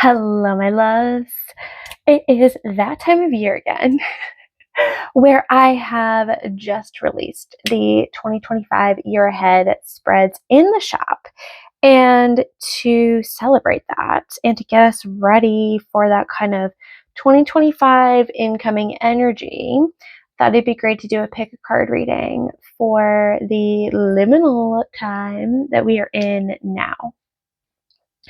Hello, my loves. It is that time of year again where I have just released the 2025 year ahead spreads in the shop. And to celebrate that and to get us ready for that kind of 2025 incoming energy, thought it'd be great to do a pick a card reading for the liminal time that we are in now.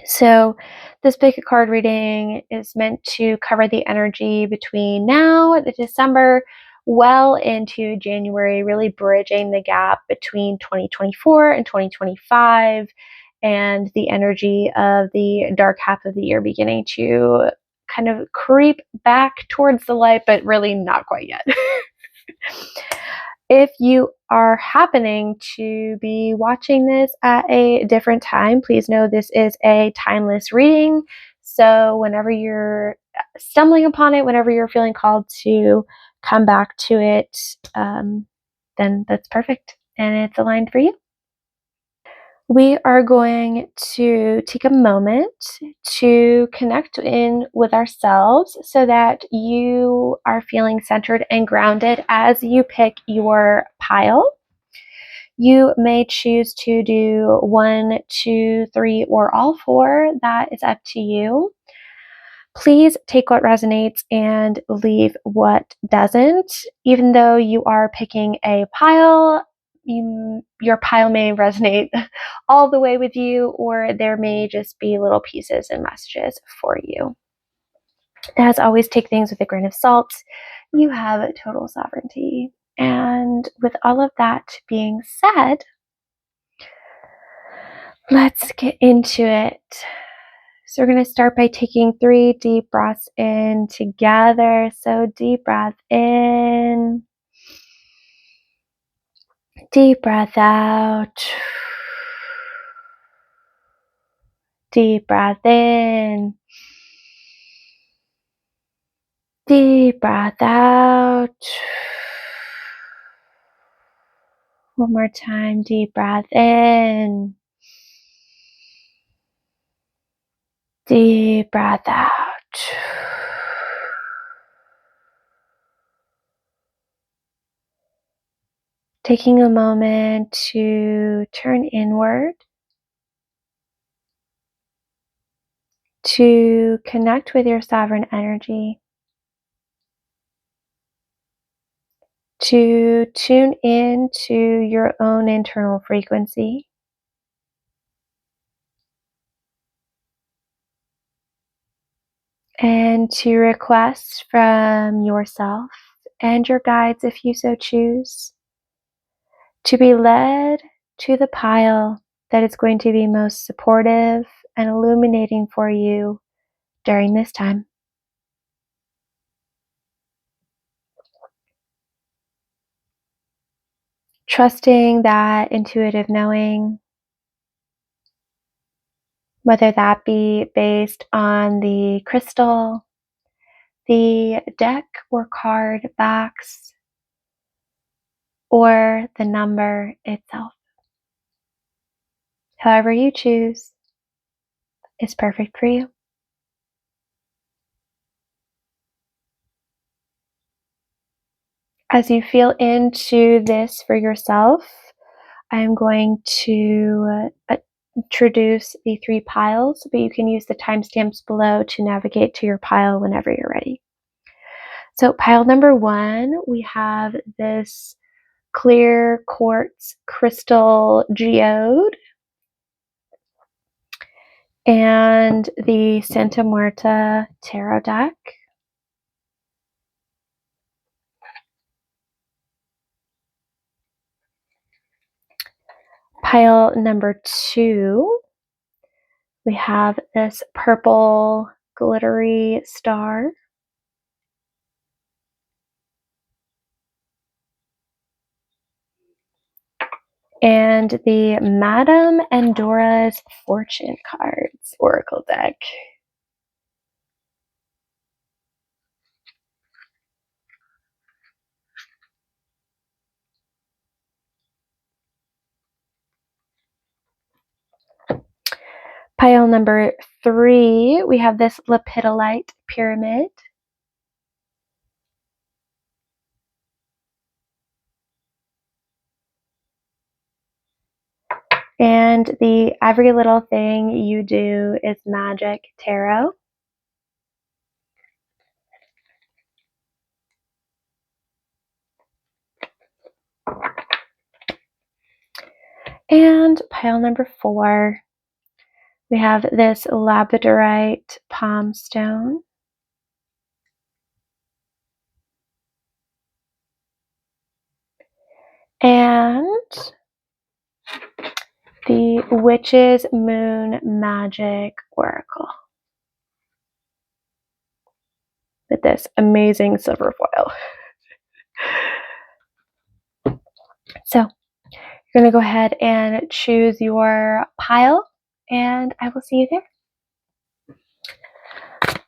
So this pick a card reading is meant to cover the energy between now, the December, well into January, really bridging the gap between 2024 and 2025 and the energy of the dark half of the year beginning to kind of creep back towards the light, but really not quite yet. If you are happening to be watching this at a different time, please know this is a timeless reading. So whenever you're stumbling upon it, whenever you're feeling called to come back to it, then that's perfect and it's aligned for you. We are going to take a moment to connect in with ourselves so that you are feeling centered and grounded as you pick your pile. You may choose to do 1, 2, 3, or all 4. That is up to you. Please take what resonates and leave what doesn't. Even though you are picking a pile, your pile may resonate all the way with you, or there may just be little pieces and messages for you. As always, take things with a grain of salt. You have total sovereignty. And with all of that being said, let's get into it. So we're going to start by taking 3 deep breaths in together. So deep breath in. Deep breath out. Deep breath in. Deep breath out. One more time. Deep breath in. Deep breath out. Taking a moment to turn inward, to connect with your sovereign energy, to tune in to your own internal frequency, and to request from yourself and your guides, if you so choose, to be led to the pile that is going to be most supportive and illuminating for you during this time. Trusting that intuitive knowing, whether that be based on the crystal, the deck or card backs, or the number itself. However you choose is perfect for you. As you feel into this for yourself, I'm going to introduce the 3 piles, but you can use the timestamps below to navigate to your pile whenever you're ready. So pile number 1, we have this clear quartz crystal geode and the Santa Muerta tarot deck. Pile number 2, we have this purple glittery star. And the Madame Andora's Fortune cards oracle deck. Pile number 3, we have this Lepidolite pyramid. And the every little thing you do is magic tarot. And pile number 4, we have this Labradorite palm stone. And the Witch's Moon Magic Oracle with this amazing silver foil. So you're going to go ahead and choose your pile, and I will see you there.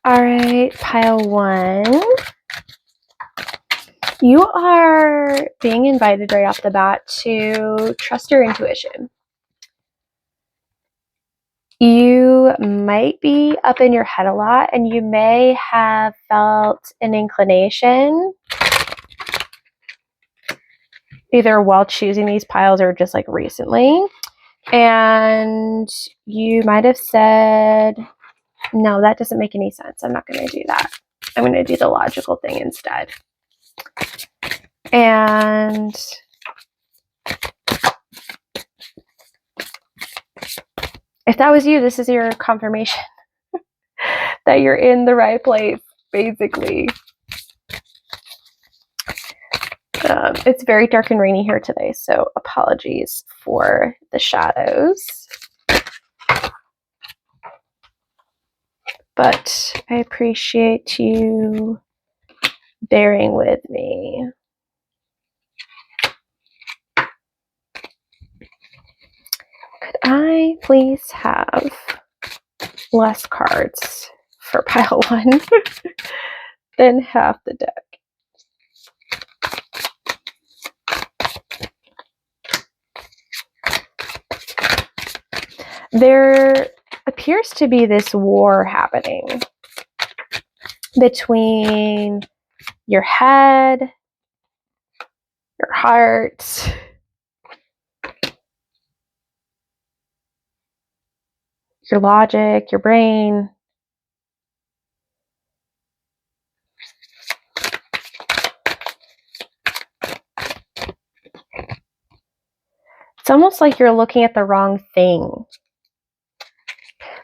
All right, pile 1. You are being invited right off the bat to trust your intuition. You might be up in your head a lot, and you may have felt an inclination either while choosing these piles or just like recently. And you might have said, no, that doesn't make any sense. I'm not going to do that. I'm going to do the logical thing instead. And if that was you, this is your confirmation that you're in the right place, basically. It's very dark and rainy here today, so apologies for the shadows. But I appreciate you bearing with me. Could I please have less cards for pile 1 than half the deck? There appears to be this war happening between your head, your heart, your logic, your brain. It's almost like you're looking at the wrong thing.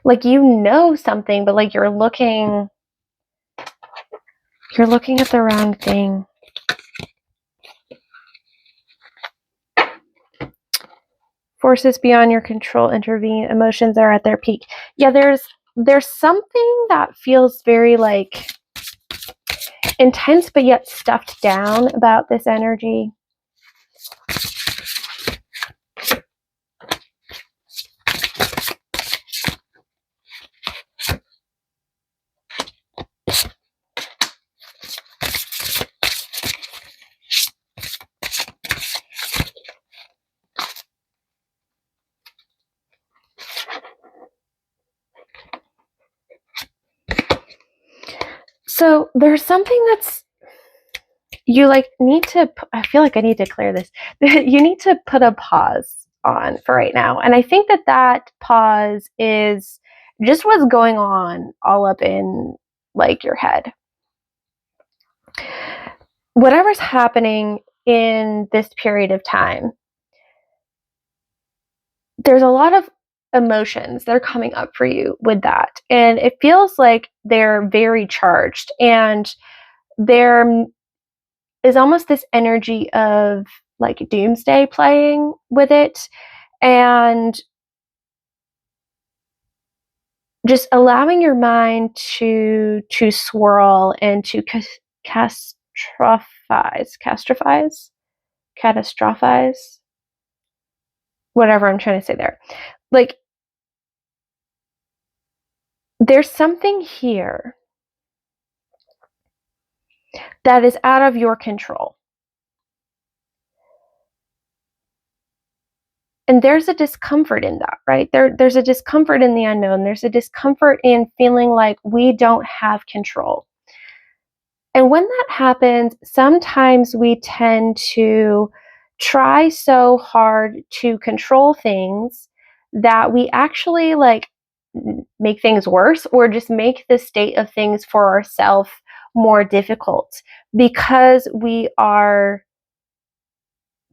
Like you know something, but like you're looking at the wrong thing. Forces beyond your control intervene. Emotions are at their peak. Yeah, there's something that feels very like intense but yet stuffed down about this energy. So there's something that's you like need to, I feel like I need to clear this. You need to put a pause on for right now. And I think that pause is just what's going on all up in like your head. Whatever's happening in this period of time, there's a lot of emotions that are coming up for you with that. And it feels like they're very charged, and there is almost this energy of like doomsday playing with it, and just allowing your mind to swirl and to catastrophize, whatever I'm trying to say there. Like there's something here that is out of your control. And there's a discomfort in that, right? There's a discomfort in the unknown. There's a discomfort in feeling like we don't have control. And when that happens, sometimes we tend to try so hard to control things that we actually like make things worse, or just make the state of things for ourselves more difficult, because we are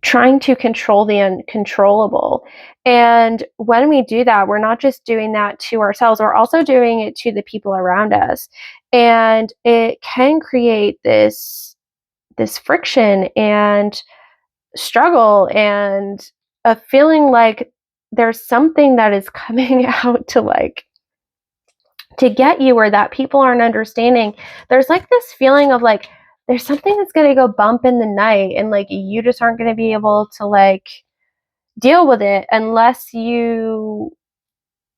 trying to control the uncontrollable. And when we do that, we're not just doing that to ourselves, we're also doing it to the people around us. And it can create this friction and struggle and a feeling like there's something that is coming out to get you, or that people aren't understanding. There's like this feeling of like there's something that's going to go bump in the night, and like you just aren't going to be able to like deal with it unless you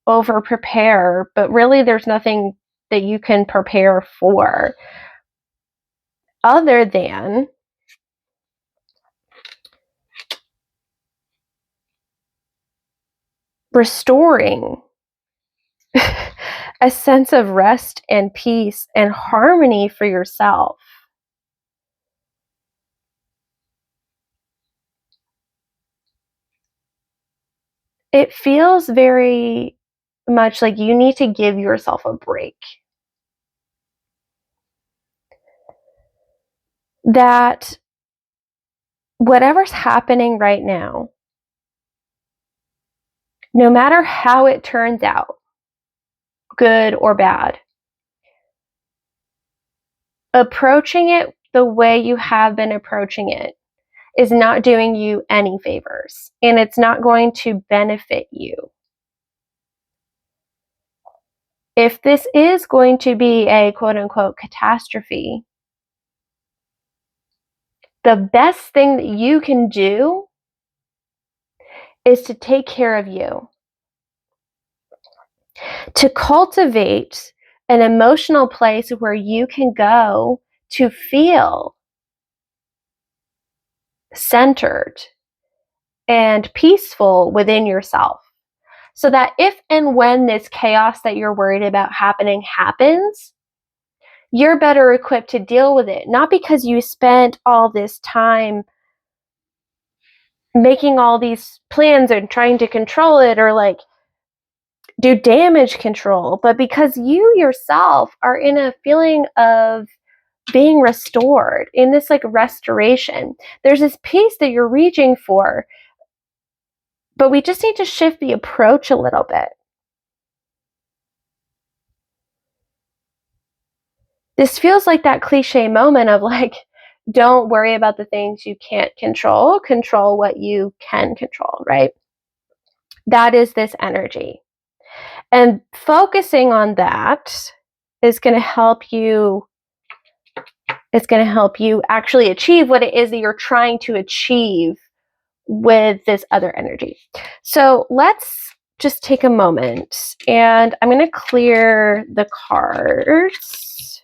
over prepare. But really there's nothing that you can prepare for other than restoring a sense of rest and peace and harmony for yourself. It feels very much like you need to give yourself a break. That whatever's happening right now, no matter how it turns out, good or bad, approaching it the way you have been approaching it is not doing you any favors, and it's not going to benefit you. If this is going to be a quote unquote catastrophe, the best thing that you can do is to take care of you, to cultivate an emotional place where you can go to feel centered and peaceful within yourself. So that if and when this chaos that you're worried about happening happens, you're better equipped to deal with it. Not because you spent all this time making all these plans and trying to control it or like do damage control, but because you yourself are in a feeling of being restored, in this like restoration. There's this peace that you're reaching for, but we just need to shift the approach a little bit. This feels like that cliche moment of like, don't worry about the things you can't control, control what you can control, right? That is this energy. And focusing on that is going to help you. It's going to help you actually achieve what it is that you're trying to achieve with this other energy. So let's just take a moment, and I'm going to clear the cards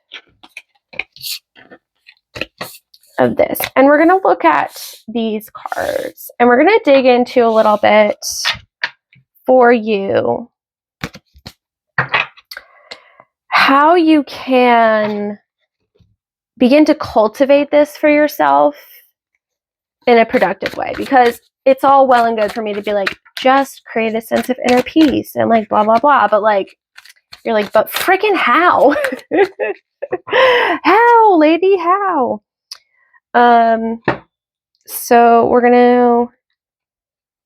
of this, and we're going to look at these cards, and we're going to dig into a little bit for you how you can begin to cultivate this for yourself in a productive way. Because it's all well and good for me to be like, just create a sense of inner peace and like blah blah blah, but like you're like, but freaking how? How, lady, how? So we're gonna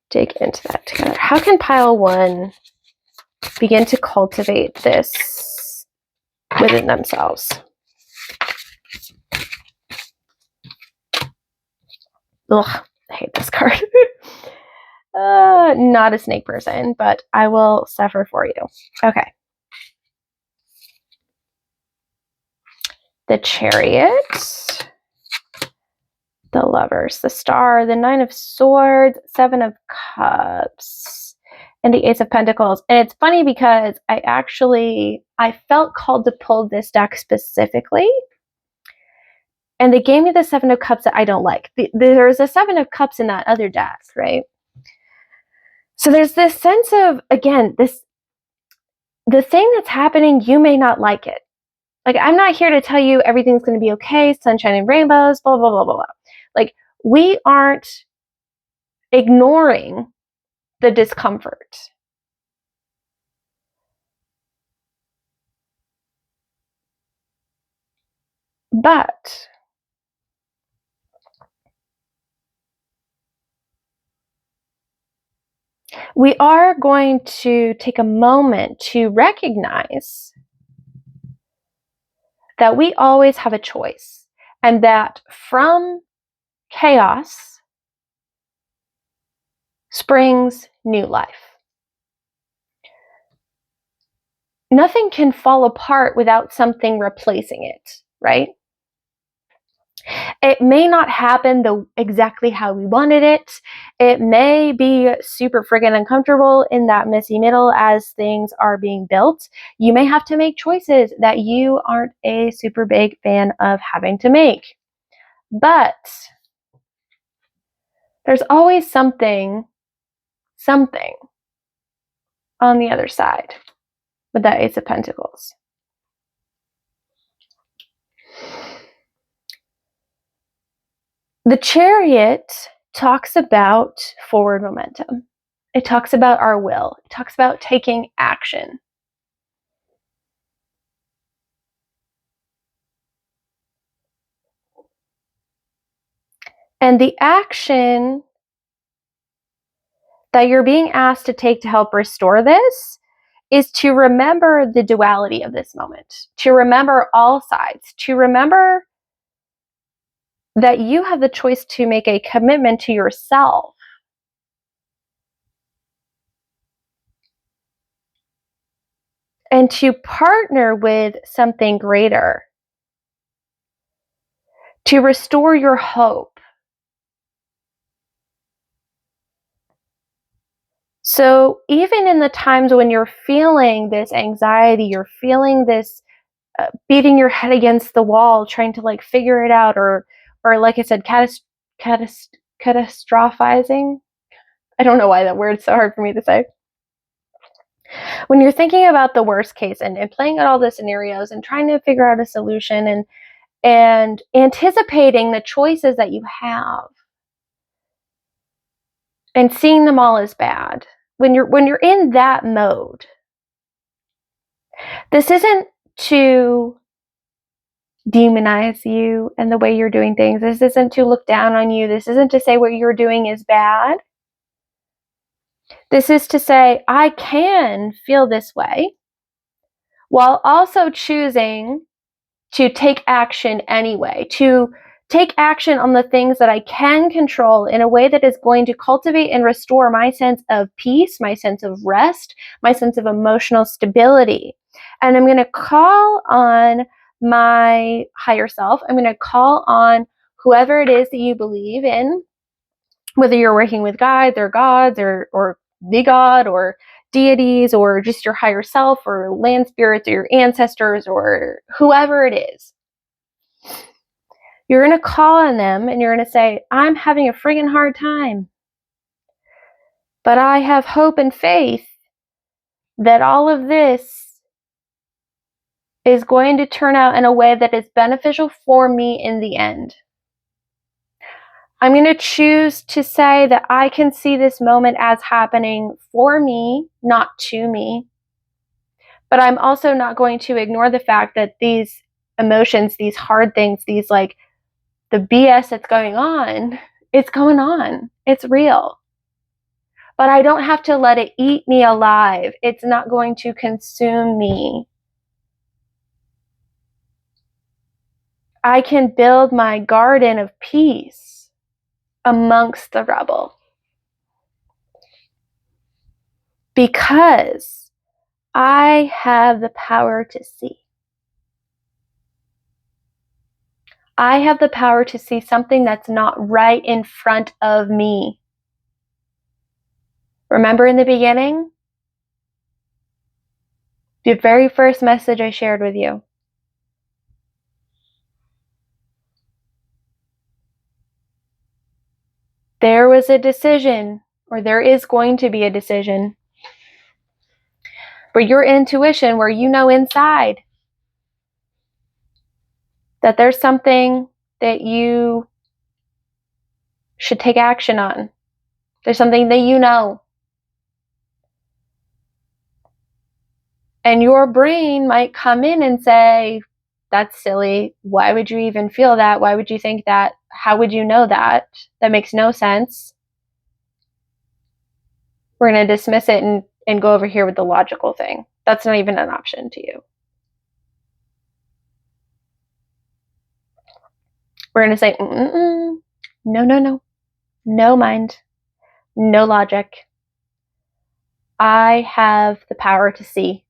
dig into that together. How can pile one begin to cultivate this within themselves? Ugh, I hate this card. Not a snake person, but I will suffer for you. Okay. The Chariot, the Lovers, the Star, the Nine of Swords, Seven of Cups, and the Ace of Pentacles. And it's funny because I felt called to pull this deck specifically. And they gave me the Seven of Cups that I don't like. There's a Seven of Cups in that other deck, right? So there's this sense of, again, the thing that's happening, you may not like it. Like, I'm not here to tell you everything's going to be okay, sunshine and rainbows, blah, blah, blah, blah, blah. Like, we aren't ignoring the discomfort. But we are going to take a moment to recognize that we always have a choice, and that from chaos springs new life. Nothing can fall apart without something replacing it, right? It may not happen exactly how we wanted it. It may be super friggin' uncomfortable in that messy middle as things are being built. You may have to make choices that you aren't a super big fan of having to make. But there's always something on the other side with that Ace of Pentacles. The Chariot talks about forward momentum. It talks about our will. It talks about taking action. And the action that you're being asked to take to help restore this is to remember the duality of this moment, to remember all sides, to remember that you have the choice to make a commitment to yourself and to partner with something greater, to restore your hope. So even in the times when you're feeling this anxiety, you're feeling this beating your head against the wall, trying to like figure it out, or like I said, catastrophizing. I don't know why that word's so hard for me to say. When you're thinking about the worst case and playing out all the scenarios and trying to figure out a solution and anticipating the choices that you have and seeing them all as bad, when you're in that mode, this isn't to demonize you and the way you're doing things. This isn't to look down on you. This isn't to say what you're doing is bad. This is to say, I can feel this way while also choosing to take action anyway, to take action on the things that I can control in a way that is going to cultivate and restore my sense of peace, my sense of rest, my sense of emotional stability. And I'm going to call on my higher self. I'm going to call on whoever it is that you believe in, whether you're working with guides or gods or the God or deities or just your higher self or land spirits or your ancestors or whoever it is. You're going to call on them and you're going to say, I'm having a friggin' hard time, but I have hope and faith that all of this is going to turn out in a way that is beneficial for me in the end. I'm going to choose to say that I can see this moment as happening for me, not to me. But I'm also not going to ignore the fact that these emotions, these hard things, these like the BS that's going on, it's going on. It's real. But I don't have to let it eat me alive. It's not going to consume me. I can build my garden of peace amongst the rubble. Because I have the power to see. I have the power to see something that's not right in front of me. Remember in the beginning? The very first message I shared with you. There was a decision or there is going to be a decision where your intuition, where you know inside that there's something that you should take action on. There's something that you know. And your brain might come in and say, that's silly. Why would you even feel that? Why would you think that? How would you know that? That makes no sense. We're going to dismiss it and go over here with the logical thing. That's not even an option to you. We're going to say, no, no, no. No mind. No logic. I have the power to see.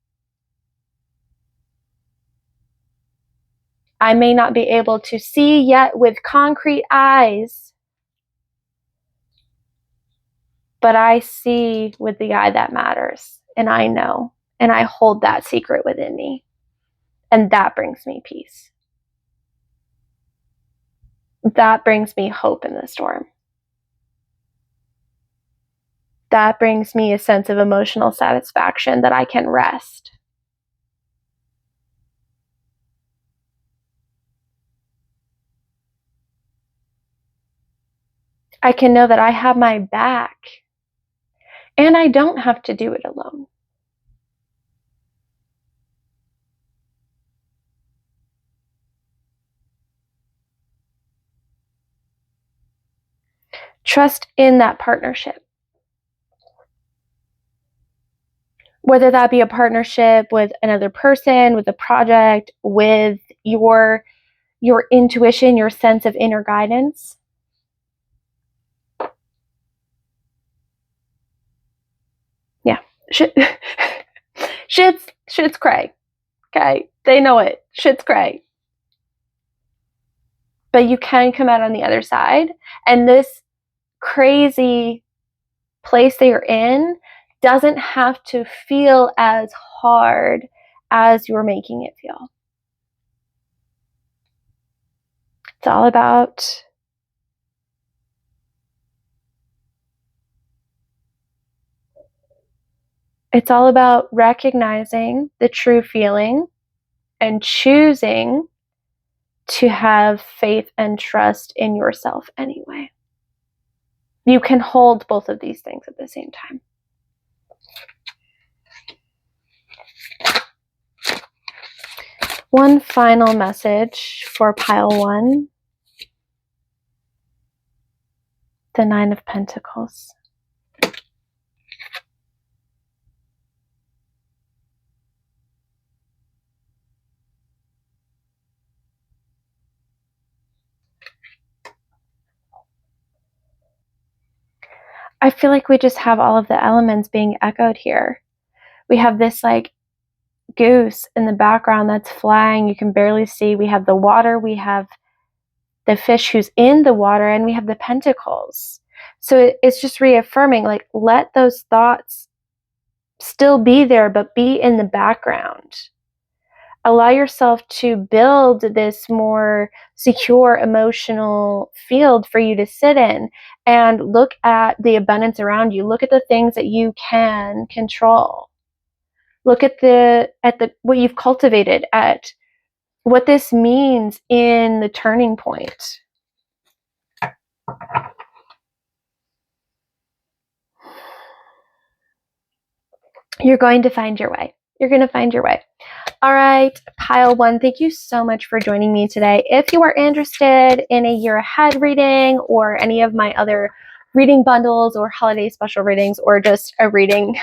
I may not be able to see yet with concrete eyes, but I see with the eye that matters, and I know, and I hold that secret within me, and that brings me peace. That brings me hope in the storm. That brings me a sense of emotional satisfaction that I can rest. I can know that I have my back, and I don't have to do it alone. Trust in that partnership. Whether that be a partnership with another person, with a project, with your intuition, your sense of inner guidance. Yeah. Shit's cray. Okay? They know it. Shit's cray. But you can come out on the other side, and this crazy place that you're in doesn't have to feel as hard as you're making it feel. It's all about recognizing the true feeling and choosing to have faith and trust in yourself anyway. You can hold both of these things at the same time. One final message for pile 1. The 9 of Pentacles. I feel like we just have all of the elements being echoed here. We have this like goose in the background that's flying. You can barely see. We have the water. We have the fish who's in the water, and we have the pentacles. So it's just reaffirming, like, let those thoughts still be there, but be in the background. Allow yourself to build this more secure emotional field for you to sit in and look at the abundance around you. Look at the things that you can control. Look at the what you've cultivated, at what this means in the turning point. You're going to find your way. You're going to find your way. All right, pile 1, thank you so much for joining me today. If you are interested in a year ahead reading or any of my other reading bundles or holiday special readings, or just a reading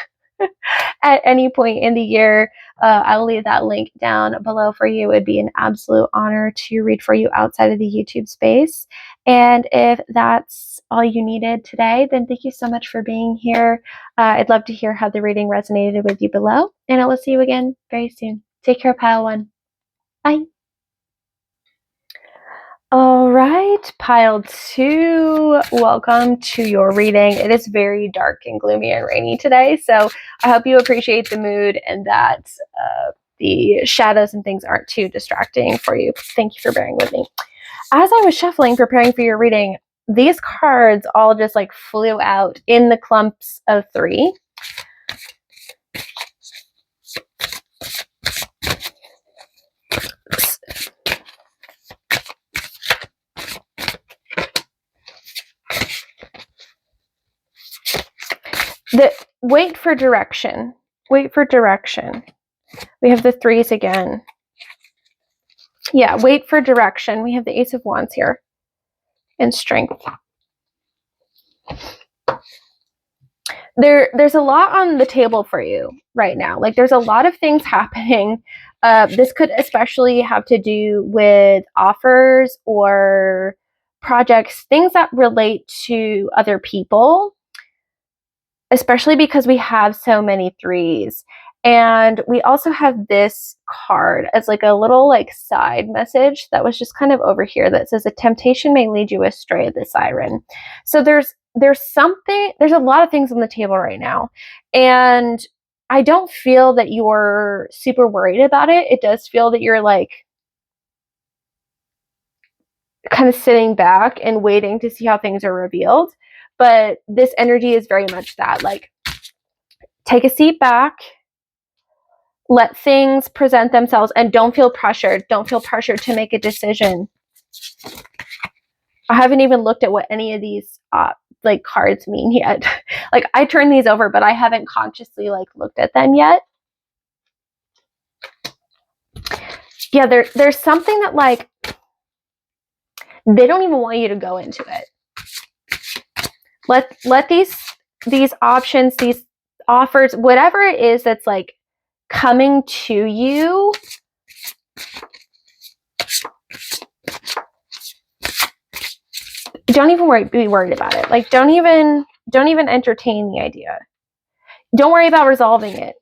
at any point in the year, I will leave that link down below for you. It would be an absolute honor to read for you outside of the YouTube space. And if that's all you needed today, then thank you so much for being here. I'd love to hear how the reading resonated with you below, and I will see you again very soon. Take care, pile 1. Bye. All right, pile 2, welcome to your reading. It is very dark and gloomy and rainy today, so I hope you appreciate the mood and that the shadows and things aren't too distracting for you. Thank you for bearing with me. As I was shuffling, preparing for your reading, these cards all just like flew out in the clumps of 3. Wait for direction. Wait for direction. We have the 3s again. Yeah, wait for direction. We have the Ace of Wands here. And strength. There's a lot on the table for you right now. Like, there's a lot of things happening. This could especially have to do with offers or projects, things that relate to other people, especially because we have so many 3s. And we also have this card as like a little like side message that was just kind of over here that says a temptation may lead you astray, the siren. So there's a lot of things on the table right now. And I don't feel that you're super worried about it. It does feel that you're like kind of sitting back and waiting to see how things are revealed. But this energy is very much that, like, take a seat back, let things present themselves, and don't feel pressured. Don't feel pressured to make a decision. I haven't even looked at what any of these like cards mean yet. Like, I turned these over, but I haven't consciously like looked at them yet. Yeah, there's something that like they don't even want you to go into it. Let these options, these offers, whatever it is that's like coming to you, don't even be worried about it. Like, don't even entertain the idea. Don't worry about resolving it.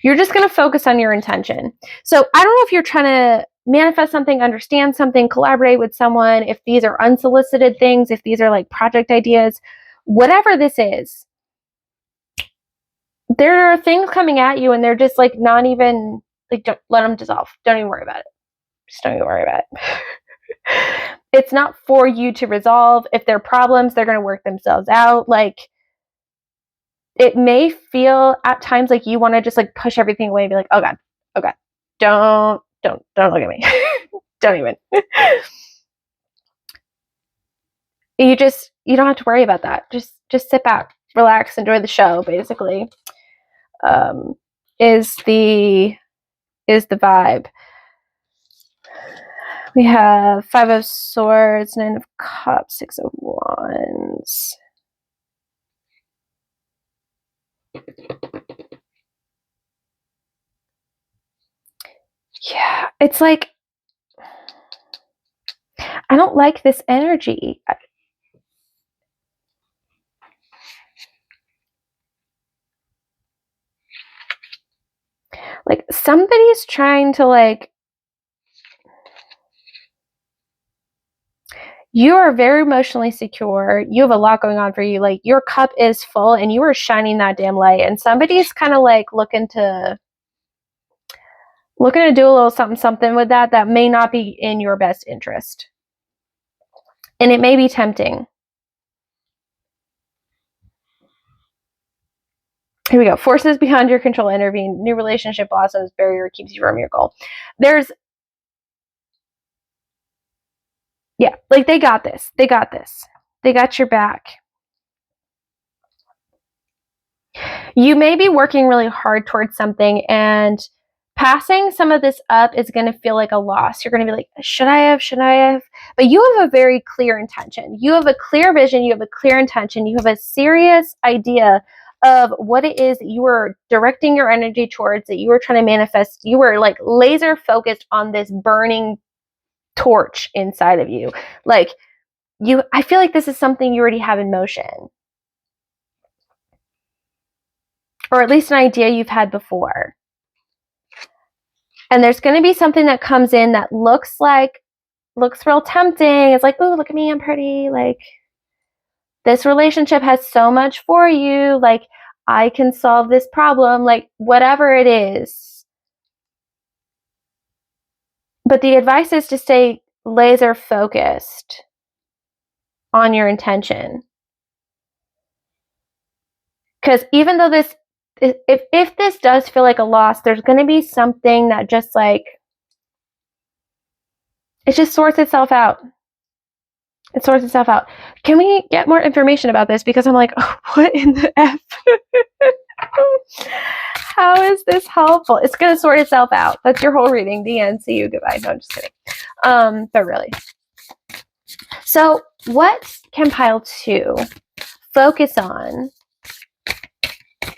You're just going to focus on your intention. So I don't know if you're trying to manifest something, understand something, collaborate with someone, if these are unsolicited things, if these are like project ideas, whatever this is, there are things coming at you and they're just like not even, like, don't let them dissolve. Don't even worry about it. Just don't even worry about it. It's not for you to resolve. If they're problems, they're going to work themselves out. Like, it may feel at times like you want to just like push everything away and be like, oh God, don't look at me. Don't even. You don't have to worry about that. Just sit back, relax, enjoy the show, basically. Is the vibe. We have 5 of Swords, 9 of Cups, 6 of Wands. Yeah, it's like, I don't like this energy. Like, somebody's trying to like, you are very emotionally secure. You have a lot going on for you. Like, your cup is full and you are shining that damn light. And somebody's kind of like looking to do a little something with that may not be in your best interest. And it may be tempting. Here we go. Forces beyond your control intervene. New relationship blossoms. Barrier keeps you from your goal. Yeah, like, they got this. They got your back. You may be working really hard towards something, and passing some of this up is going to feel like a loss. You're going to be like, should I have? But you have a very clear intention. You have a clear vision. You have a clear intention. You have a serious idea of what it is that you are directing your energy towards, that you are trying to manifest. You are like laser focused on this burning torch inside of you. Like, I feel like this is something you already have in motion. Or at least an idea you've had before. And there's going to be something that comes in that looks real tempting. It's like, oh, look at me, I'm pretty. Like, this relationship has so much for you. Like, I can solve this problem. Like, whatever it is. But the advice is to stay laser focused. on your intention. Because even though this, if this does feel like a loss, there's going to be something that just like, it just sorts itself out. It sorts itself out. Can we get more information about this? Because I'm like, oh, what in the F? How is this helpful? It's going to sort itself out. That's your whole reading. The end. See you. Goodbye. No, I'm just kidding. But really. So what can pile 2 focus on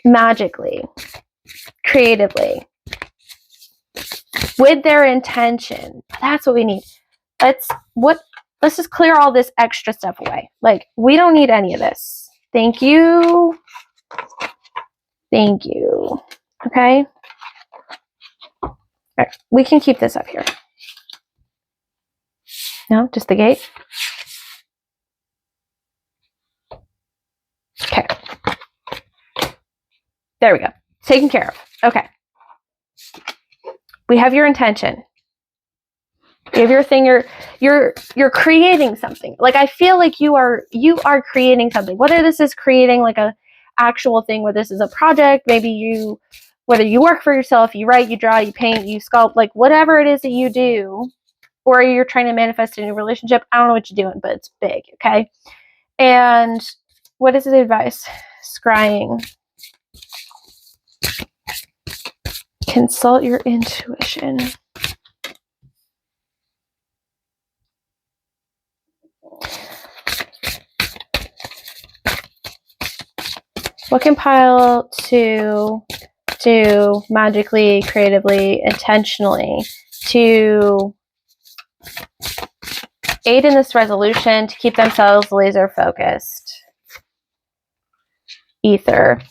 magically, creatively, with their intention? That's what we need. Let's just clear all this extra stuff away. Like, we don't need any of this. Thank you. Thank you. Okay? All right. We can keep this up here. No? Just the gate? Okay. There we go. Taken care of. Okay. We have your intention. You have your thing. You're creating something. Like, I feel like you are creating something. Whether this is creating like a actual thing, whether this is a project, maybe whether you work for yourself, you write, you draw, you paint, you sculpt, like whatever it is that you do, or you're trying to manifest a new relationship. I don't know what you're doing, but it's big. Okay. And what is the advice? Scrying. Consult your intuition. What can pile 2 do magically, creatively, intentionally to aid in this resolution, to keep themselves laser focused? Ether.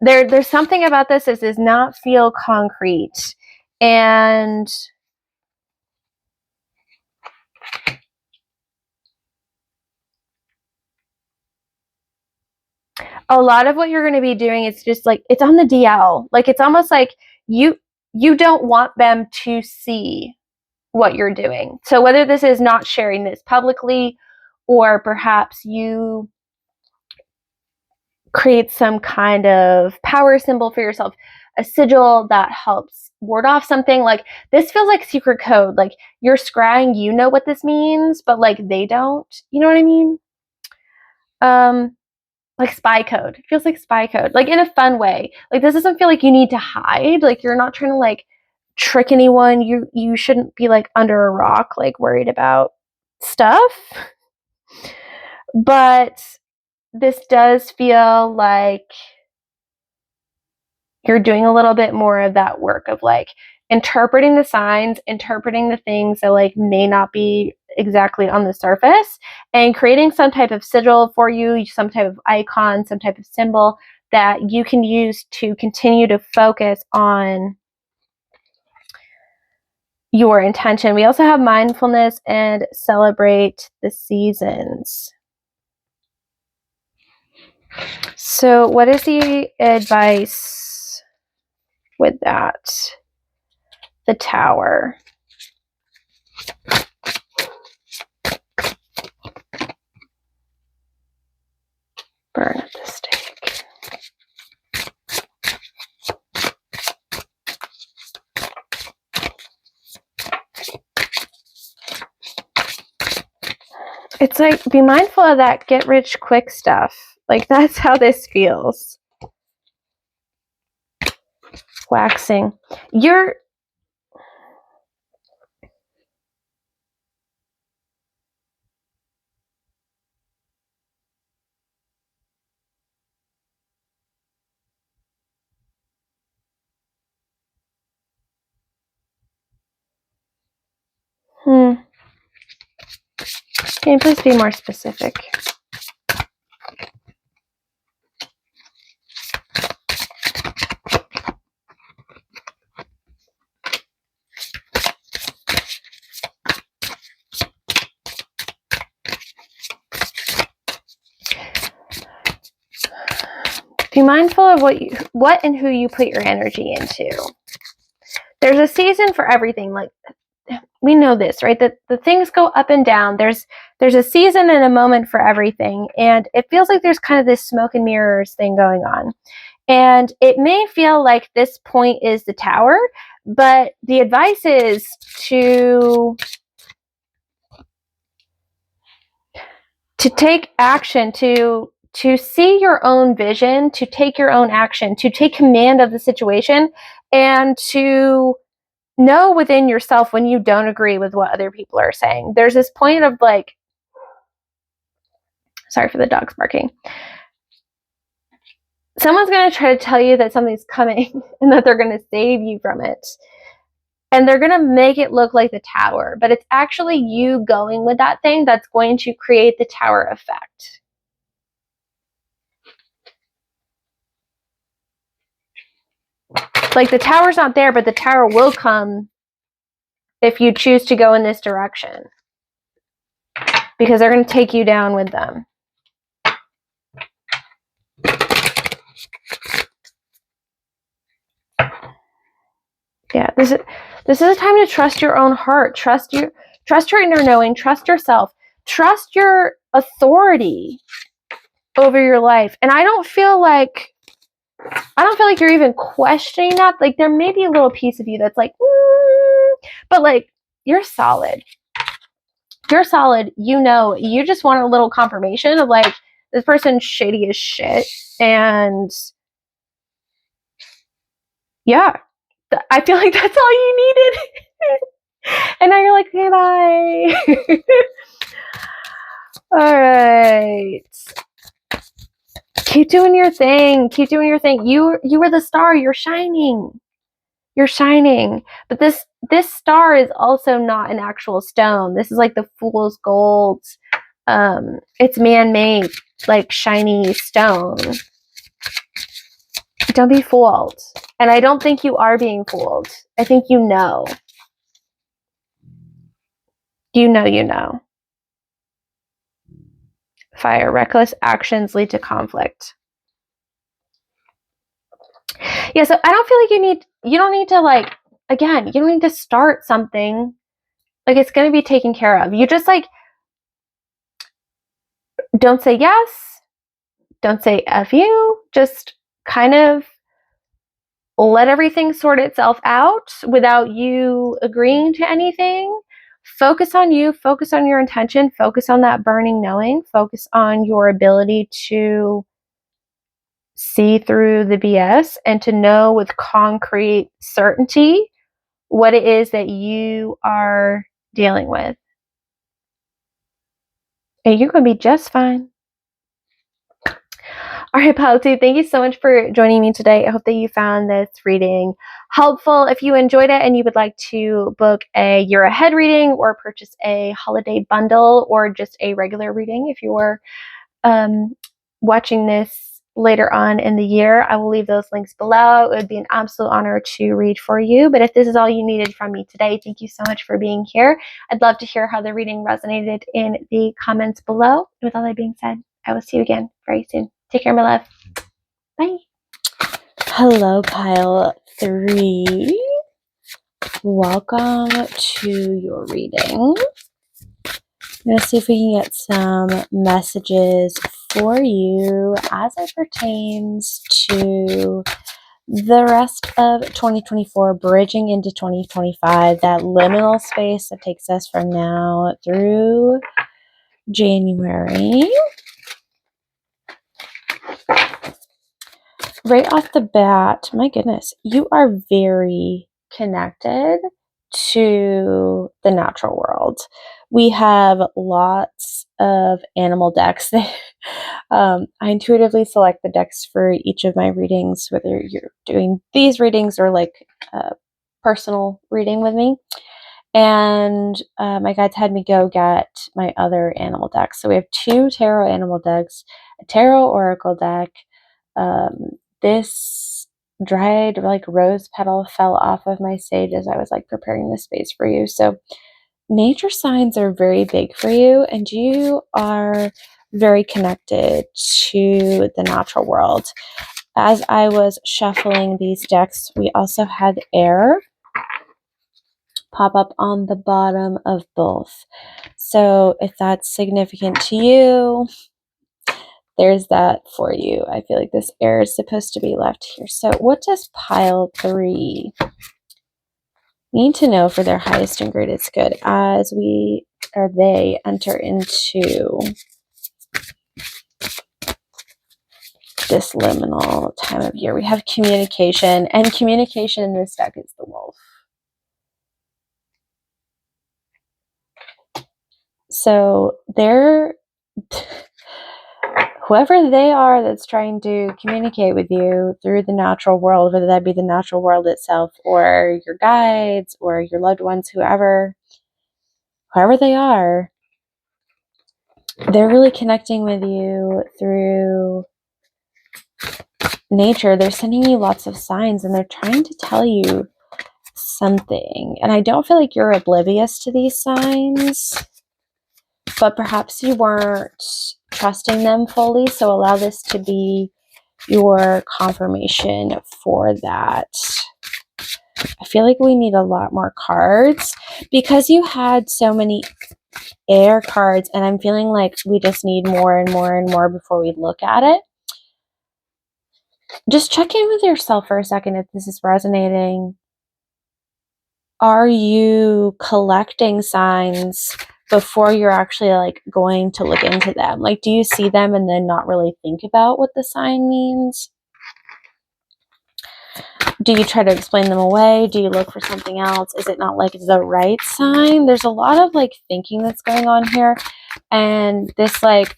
There's something about this that does not feel concrete. And a lot of what you're going to be doing is just like, it's on the DL. Like, it's almost like you don't want them to see what you're doing. So whether this is not sharing this publicly, or perhaps you create some kind of power symbol for yourself, a sigil that helps ward off something. Like, this feels like secret code. Like, you're scrying, you know what this means, but like they don't. You know what I mean? Like spy code. It feels like spy code. Like, in a fun way. Like, this doesn't feel like you need to hide. Like, you're not trying to like trick anyone. You shouldn't be like under a rock, like worried about stuff. But this does feel like you're doing a little bit more of that work of like interpreting the signs, interpreting the things that like may not be exactly on the surface, and creating some type of sigil for you, some type of icon, some type of symbol that you can use to continue to focus on your intention. We also have mindfulness and celebrate the seasons. So what is the advice with that? The Tower. Burn at the stake. It's like, be mindful of that get rich quick stuff. Like, that's how this feels. Waxing. You're... Can you please be more specific? Be mindful of what and who you put your energy into. There's a season for everything. Like, we know this, right? That the things go up and down. There's a season and a moment for everything. And it feels like there's kind of this smoke and mirrors thing going on. And it may feel like this point is the tower, but the advice is to take action, to see your own vision, to take your own action, to take command of the situation, and to know within yourself when you don't agree with what other people are saying. There's this point of like, sorry for the dogs barking. Someone's going to try to tell you that something's coming and that they're going to save you from it. And they're going to make it look like the tower, but it's actually you going with that thing that's going to create the tower effect. Like the tower's not there, but the tower will come if you choose to go in this direction, because they're going to take you down with them. Yeah, this is a time to trust your own heart, trust your inner knowing, trust yourself, trust your authority over your life. And I don't feel like you're even questioning that. Like there may be a little piece of you that's like, but like you're solid. You're solid. You know, you just want a little confirmation of like, this person's shady as shit. And yeah, I feel like that's all you needed. And now you're like, okay, bye. All right. Keep doing your thing. Keep doing your thing. You were the star. You're shining. You're shining. But this star is also not an actual stone. This is like the fool's gold. It's man-made, like shiny stone. Don't be fooled. And I don't think you are being fooled. I think you know. You know. Fire. Reckless actions lead to conflict. Yeah, so I don't feel like you don't need to like, again, you don't need to start something. Like it's going to be taken care of. You just like, don't say yes. Don't say F you. Just kind of let everything sort itself out without you agreeing to anything. Focus on you, focus on your intention, focus on that burning knowing, focus on your ability to see through the BS and to know with concrete certainty what it is that you are dealing with. And you're going to be just fine. All right, Palette, thank you so much for joining me today. I hope that you found this reading helpful. If you enjoyed it and you would like to book a year ahead reading or purchase a holiday bundle or just a regular reading, if you're watching this later on in the year, I will leave those links below. It would be an absolute honor to read for you. But if this is all you needed from me today, thank you so much for being here. I'd love to hear how the reading resonated in the comments below. And with all that being said, I will see you again very soon. Take care, my love. Bye. Hello, pile 3. Welcome to your reading. I'm going to see if we can get some messages for you as it pertains to the rest of 2024, bridging into 2025, that liminal space that takes us from now through January. Right off the bat, my goodness, you are very connected to the natural world. We have lots of animal decks. I intuitively select the decks for each of my readings, whether you're doing these readings or like a personal reading with me. And my guides had me go get my other animal decks. So we have 2 tarot animal decks, a tarot oracle deck. This dried like rose petal fell off of my sage as I was like preparing this space for you. So nature signs are very big for you, and you are very connected to the natural world. As I was shuffling these decks, we also had air. pop up on the bottom of both. So if that's significant to you, there's that for you. I feel like this air is supposed to be left here. So what does pile 3 need to know for their highest and greatest good as they enter into this liminal time of year? We have communication, and communication in this deck is the wolf. So they're whoever they are that's trying to communicate with you through the natural world, whether that be the natural world itself or your guides or your loved ones, whoever they are, they're really connecting with you through nature. They're sending you lots of signs and they're trying to tell you something. And I don't feel like you're oblivious to these signs, but perhaps you weren't trusting them fully. So allow this to be your confirmation for that. I feel like we need a lot more cards because you had so many air cards, and I'm feeling like we just need more and more and more before we look at it. Just check in with yourself for a second if this is resonating. Are you collecting signs before you're actually like going to look into them? Like, do you see them and then not really think about what the sign means? Do you try to explain them away? Do you look for something else? Is it not like the right sign? There's a lot of like thinking that's going on here, and this like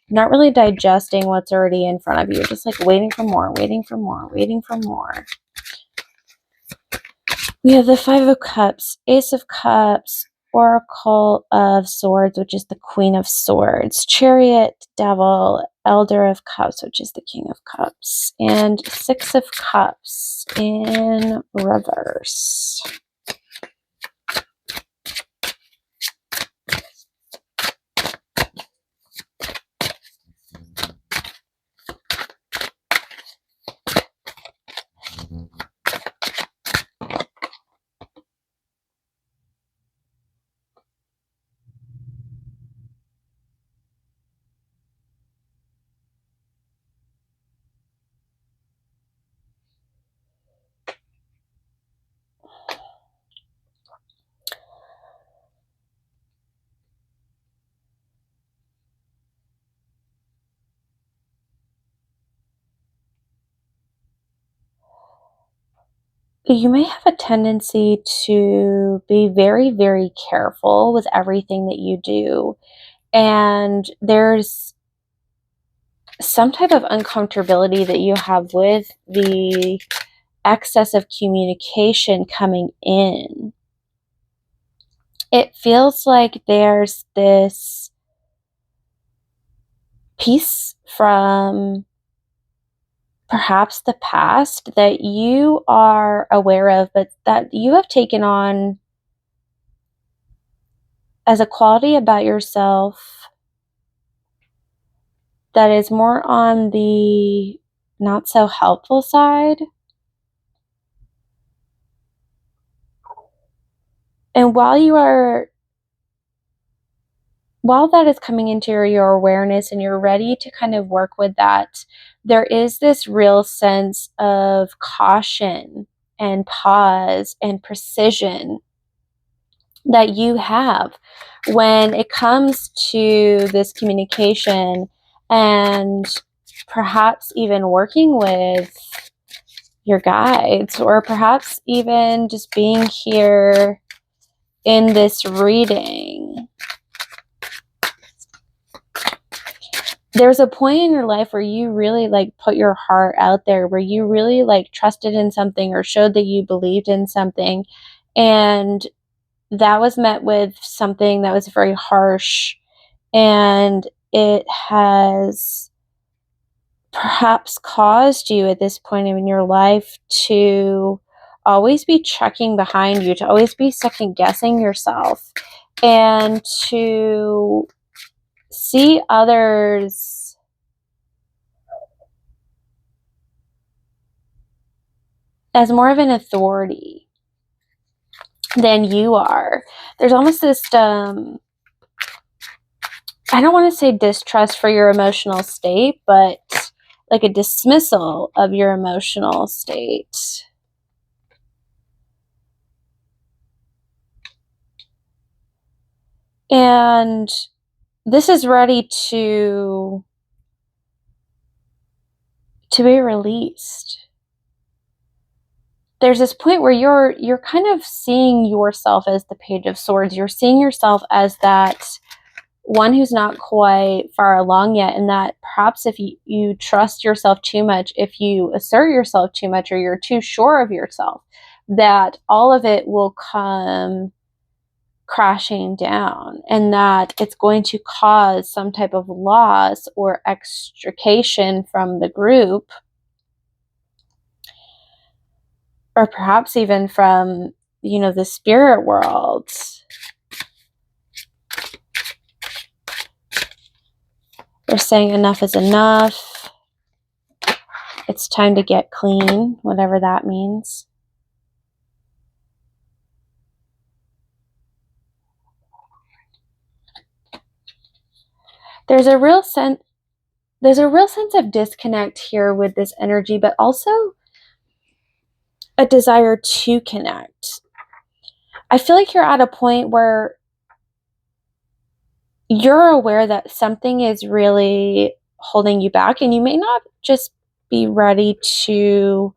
not really digesting what's already in front of you, just like waiting for more, waiting for more, waiting for more. We have the 5 of Cups, Ace of Cups, Oracle of Swords, which is the Queen of Swords, Chariot, Devil, Elder of Cups, which is the King of Cups, and 6 of Cups in reverse. You may have a tendency to be very, very careful with everything that you do. And there's some type of uncomfortability that you have with the excess of communication coming in. It feels like there's this piece from perhaps the past that you are aware of, but that you have taken on as a quality about yourself that is more on the not so helpful side. And while that is coming into your awareness and you're ready to kind of work with that, there is this real sense of caution and pause and precision that you have when it comes to this communication and perhaps even working with your guides, or perhaps even just being here in this reading. There's a point in your life where you really like put your heart out there, where you really like trusted in something or showed that you believed in something, and that was met with something that was very harsh, and it has perhaps caused you at this point in your life to always be checking behind you, to always be second guessing yourself, and to see others as more of an authority than you are. There's almost this, I don't want to say distrust for your emotional state, but like a dismissal of your emotional state. And this is ready to be released. There's this point where you're kind of seeing yourself as the Page of Swords. You're seeing yourself as that one who's not quite far along yet, and that perhaps if you trust yourself too much, if you assert yourself too much, or you're too sure of yourself, that all of it will come crashing down, and that it's going to cause some type of loss or extrication from the group, or perhaps even from, the spirit world. They're saying enough is enough. It's time to get clean, whatever that means. There's a real sense of disconnect here with this energy, but also a desire to connect. I feel like you're at a point where you're aware that something is really holding you back, and you may not just be ready to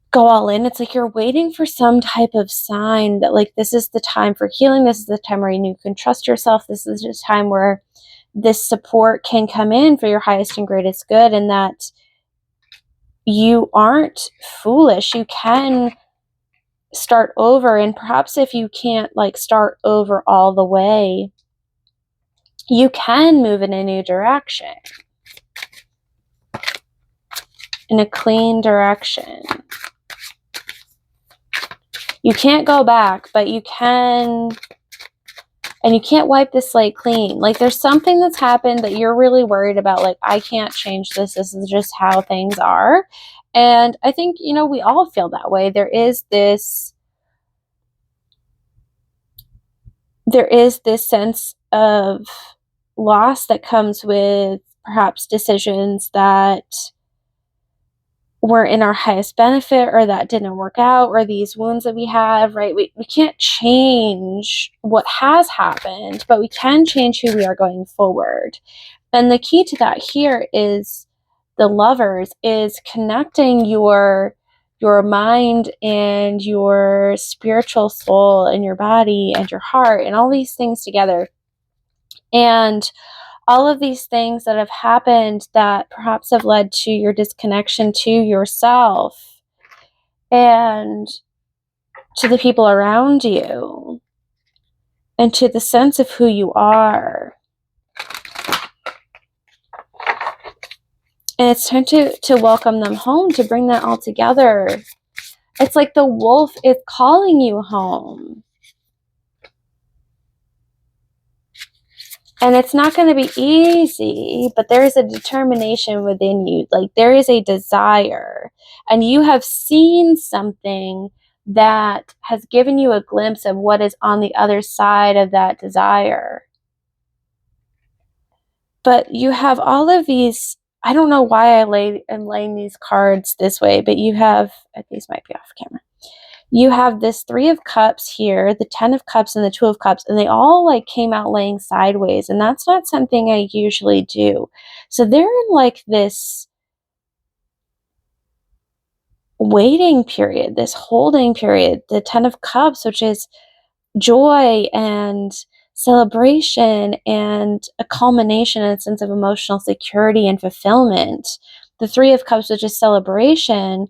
go all in. It's like you're waiting for some type of sign that, like, this is the time for healing. This is the time where you can trust yourself. This is just time where this support can come in for your highest and greatest good, and that you aren't foolish. You can start over, and perhaps if you can't start over all the way, you can move in a new direction, in a clean direction. You can't go back, but you can, and you can't wipe the slate clean. Like, there's something that's happened that you're really worried about, like, I can't change this. This is just how things are. And I think, we all feel that way. There is this sense of loss that comes with perhaps decisions that were in our highest benefit, or that didn't work out, or these wounds that we have, right? We can't change what has happened, but we can change who we are going forward. And the key to that here is the Lovers, is connecting your mind and your spiritual soul and your body and your heart and all these things together. And all of these things that have happened that perhaps have led to your disconnection to yourself and to the people around you and to the sense of who you are. And it's time to welcome them home, to bring that all together. It's like the wolf is calling you home. And it's not going to be easy, but there is a determination within you. Like, there is a desire, and you have seen something that has given you a glimpse of what is on the other side of that desire. But you have all of these, I don't know why I'm laying these cards this way, but you have, these might be off camera. You have this 3 of Cups here, the 10 of Cups, and the 2 of Cups, and they all came out laying sideways, and that's not something I usually do. So they're in this waiting period, this holding period. The 10 of Cups, which is joy and celebration and a culmination and a sense of emotional security and fulfillment. The 3 of Cups, which is celebration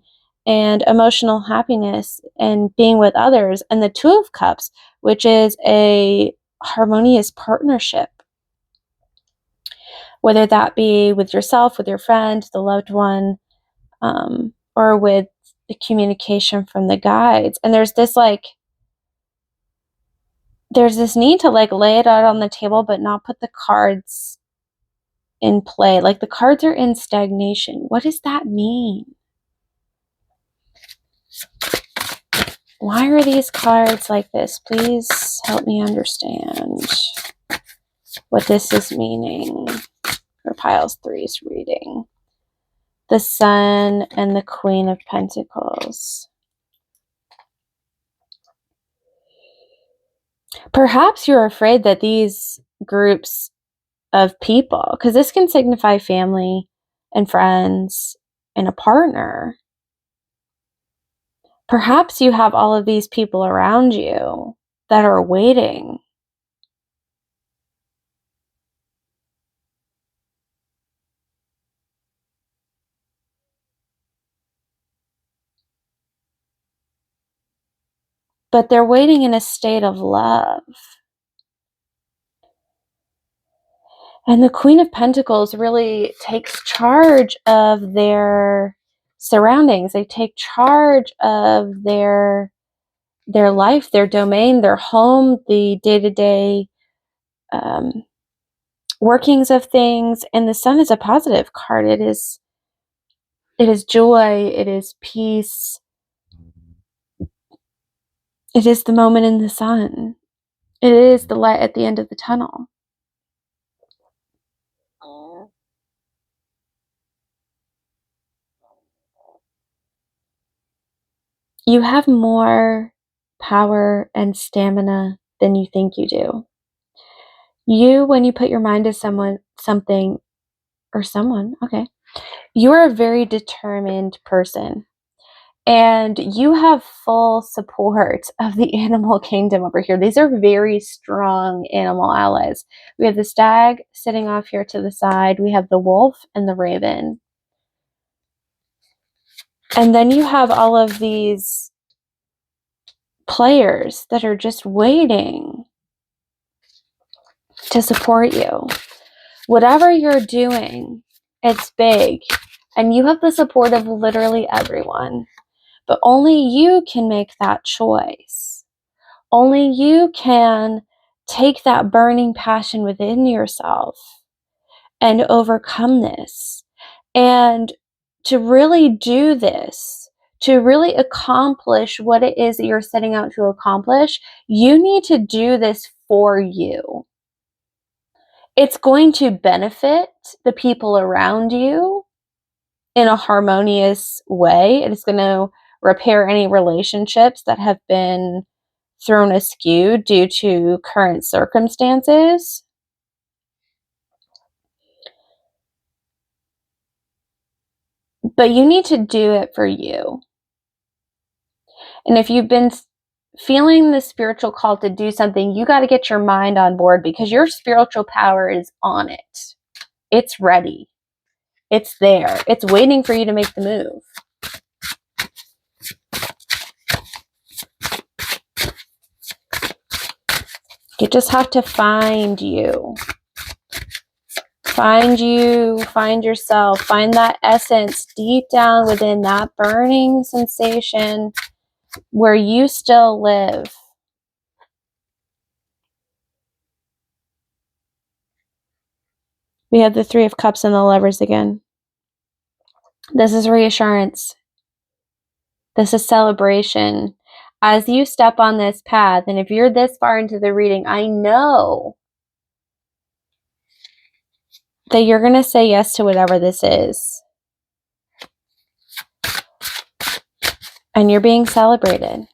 and emotional happiness and being with others. And the 2 of Cups, which is a harmonious partnership, whether that be with yourself, with your friend, the loved one, or with the communication from the guides. And there's this need to lay it out on the table, but not put the cards in play. Like, the cards are in stagnation. What does that mean? Why are these cards like this? Please help me understand what this is meaning for piles 3's reading. The Sun and the Queen of Pentacles. Perhaps you're afraid that these groups of people, because this can signify family and friends and a partner. Perhaps you have all of these people around you that are waiting. But they're waiting in a state of love. And the Queen of Pentacles really takes charge of their surroundings. They take charge of their life, their domain, their home, the day-to-day workings of things. And the Sun is a positive card. It is joy. It is peace. It is the moment in the sun. It is the light at the end of the tunnel. You have more power and stamina than you think you do. When you put your mind to something, okay, you are a very determined person. And you have full support of the animal kingdom over here. These are very strong animal allies. We have the stag sitting off here to the side. We have the wolf and the raven. And then you have all of these players that are just waiting to support you. Whatever you're doing, it's big. And you have the support of literally everyone. But only you can make that choice. Only you can take that burning passion within yourself and overcome this. And to really do this, to really accomplish what it is that you're setting out to accomplish, you need to do this for you. It's going to benefit the people around you in a harmonious way. It is going to repair any relationships that have been thrown askew due to current circumstances. But you need to do it for you. And if you've been feeling the spiritual call to do something, you got to get your mind on board, because your spiritual power is on it. It's ready. It's there. It's waiting for you to make the move. You just have to find you. Find you, find yourself, find that essence deep down within that burning sensation where you still live. We have the Three of Cups and the Lovers again. This is reassurance. This is celebration. As you step on this path, and if you're this far into the reading, I know that you're going to say yes to whatever this is. And you're being celebrated.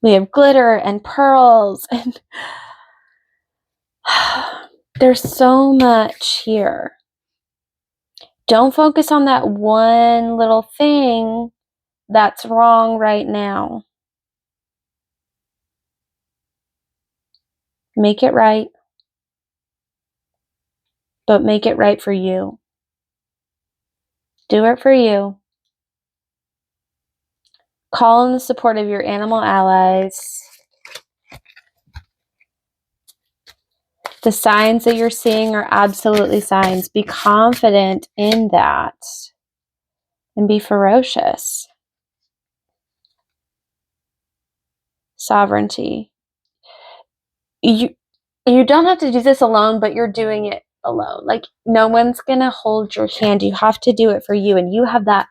We have glitter and pearls, and there's so much here. Don't focus on that one little thing that's wrong right now. Make it right, but make it right for you. Do it for you. Call in the support of your animal allies. The signs that you're seeing are absolutely signs. Be confident in that and be ferocious. Sovereignty. You don't have to do this alone, but you're doing it alone. Like, no one's going to hold your hand. You have to do it for you. And you have that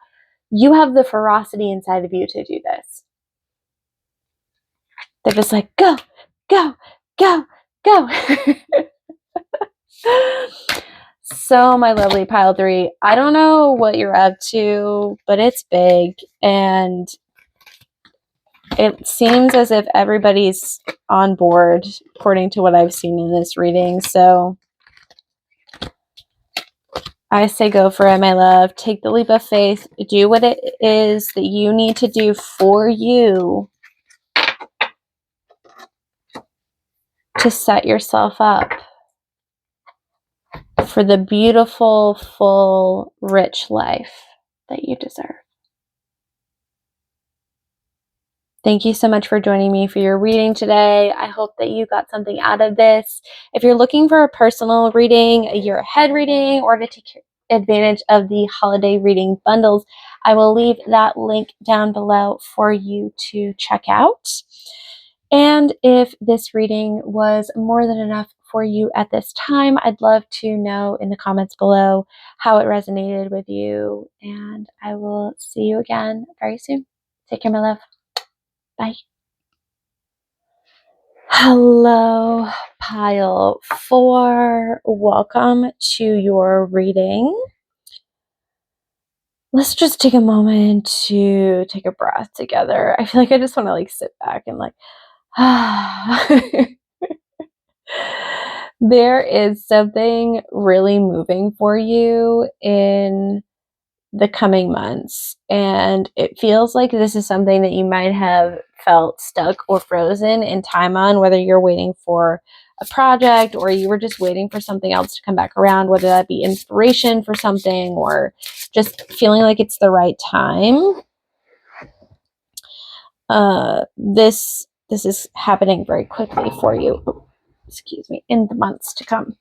you have the ferocity inside of you to do this. They're just like, go, go, go, go. So, my lovely pile 3, I don't know what you're up to, but it's big, and it seems as if everybody's on board, according to what I've seen in this reading. So I say go for it, my love. Take the leap of faith. Do what it is that you need to do for you to set yourself up for the beautiful, full, rich life that you deserve. Thank you so much for joining me for your reading today. I hope that you got something out of this. If you're looking for a personal reading, a year ahead reading, or to take advantage of the holiday reading bundles, I will leave that link down below for you to check out. And if this reading was more than enough for you at this time, I'd love to know in the comments below how it resonated with you. And I will see you again very soon. Take care, my love. Bye. Hello, pile 4. Welcome to your reading. Let's just take a moment to take a breath together. I feel like I just want to sit back and there is something really moving for you in the coming months, and it feels like this is something that you might have felt stuck or frozen in time on, whether you're waiting for a project or you were just waiting for something else to come back around, whether that be inspiration for something or just feeling like it's the right time. This is happening very quickly for you. Oh, excuse me, in the months to come.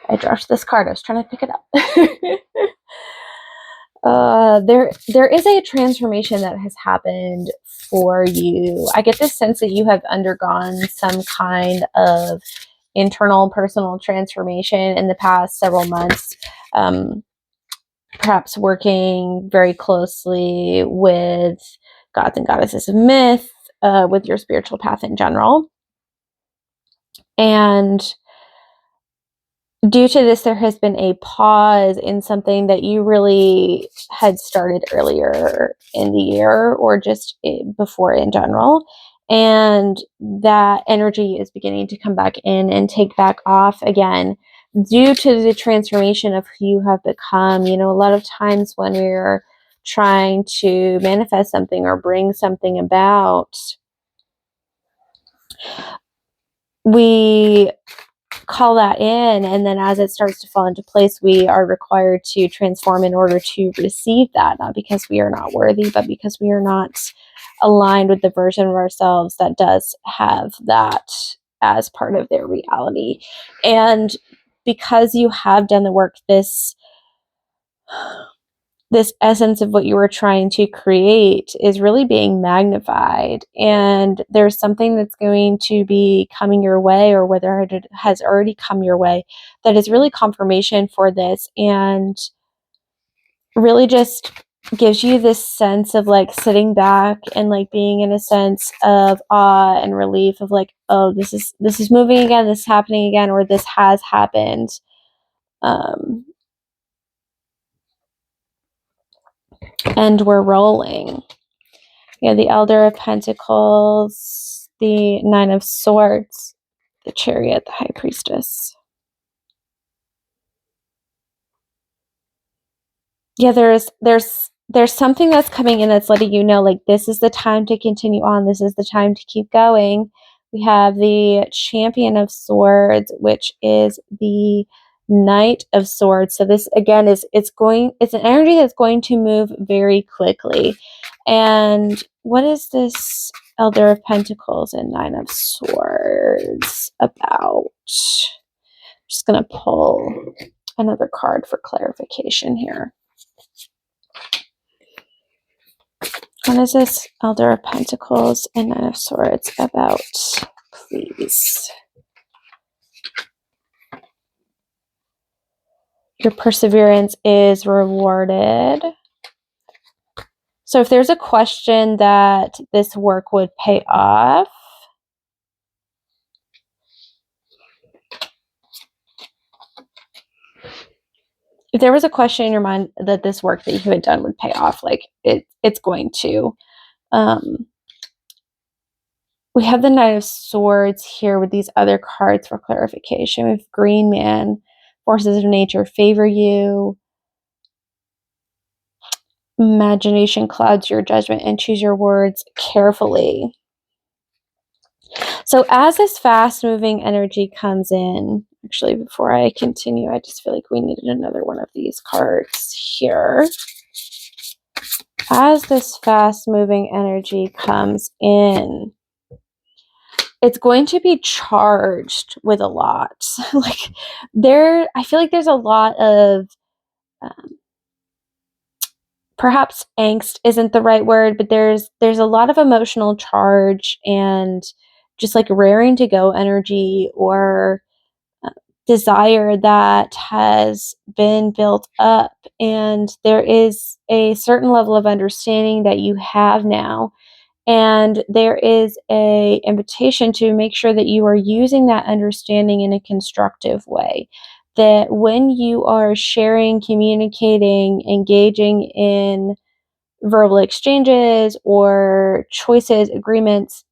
I dropped this card. I was trying to pick it up. There is a transformation that has happened for you. I get this sense that you have undergone some kind of internal personal transformation in the past several months, perhaps working very closely with gods and goddesses of myth, with your spiritual path in general. And due to this, there has been a pause in something that you really had started earlier in the year or just before in general. And that energy is beginning to come back in and take back off again due to the transformation of who you have become. You know, a lot of times when we're trying to manifest something or bring something about, we call that in, and then as it starts to fall into place, we are required to transform in order to receive that, not because we are not worthy, but because we are not aligned with the version of ourselves that does have that as part of their reality. And because you have done the work, this essence of what you were trying to create is really being magnified, and there's something that's going to be coming your way, or whether it has already come your way, that is really confirmation for this, and really just gives you this sense of sitting back and being in a sense of awe and relief of oh, this is moving again, this is happening again, or this has happened. And we're rolling. You know, the Elder of Pentacles, the Nine of Swords, the Chariot, the High Priestess. Yeah, there's something that's coming in that's letting you know, this is the time to continue on. This is the time to keep going. We have the Champion of Swords, which is the Knight of Swords. So this again it's an energy that's going to move very quickly. And what is this Elder of Pentacles and Nine of Swords about? I'm just gonna pull another card for clarification here. What is this Elder of Pentacles and Nine of Swords about, please? Your perseverance is rewarded. So if there's a question that this work would pay off, if there was a question in your mind that this work that you had done would pay off, like it's going to. We have the Knight of Swords here with these other cards for clarification. We have Green Man, forces of nature favor you. Imagination clouds your judgment, and choose your words carefully. So as this fast-moving energy comes in, actually, before I continue, I just feel like we needed another one of these cards here. As this fast-moving energy comes in, it's going to be charged with a lot. I feel like there's a lot of, perhaps angst isn't the right word, but there's a lot of emotional charge and just like raring to go energy or desire that has been built up. And there is a certain level of understanding that you have now. And there is a invitation to make sure that you are using that understanding in a constructive way. That when you are sharing, communicating, engaging in verbal exchanges or choices, agreements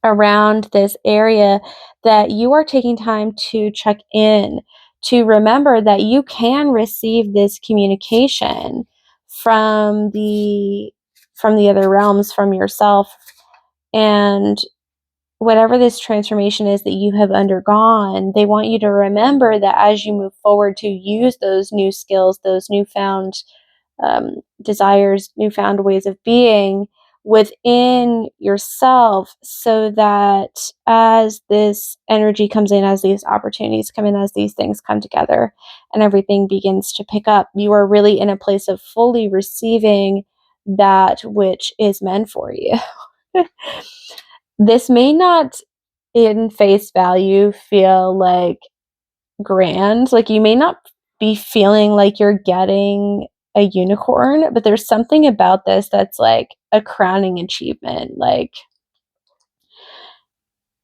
around this area, that you are taking time to check in, to remember that you can receive this communication from the other realms, from yourself, and whatever this transformation is that you have undergone, they want you to remember that as you move forward to use those new skills, those newfound desires, newfound ways of being within yourself, so that as this energy comes in, as these opportunities come in, as these things come together and everything begins to pick up, you are really in a place of fully receiving that which is meant for you. This may not in face value feel like grand, like you may not be feeling like you're getting a unicorn, but there's something about this that's like a crowning achievement. Like,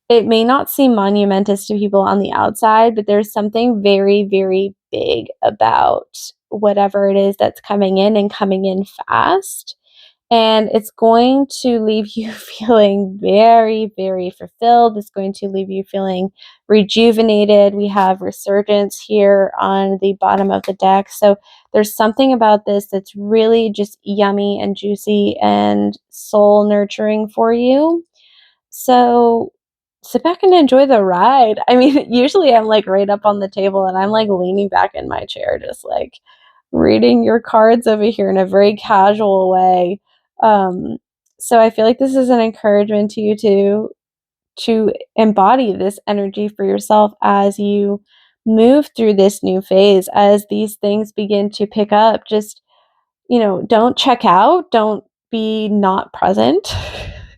it may not seem monumentous to people on the outside, but there's something very, very big about whatever it is that's coming in and coming in fast. And it's going to leave you feeling very, very fulfilled. It's going to leave you feeling rejuvenated. We have resurgence here on the bottom of the deck. So there's something about this that's really just yummy and juicy and soul nurturing for you. So sit back and enjoy the ride. I mean, usually I'm like right up on the table and I'm like leaning back in my chair, just like reading your cards over here in a very casual way. So I feel like this is an encouragement to you to embody this energy for yourself as you move through this new phase, as these things begin to pick up. Just, don't check out, don't be not present.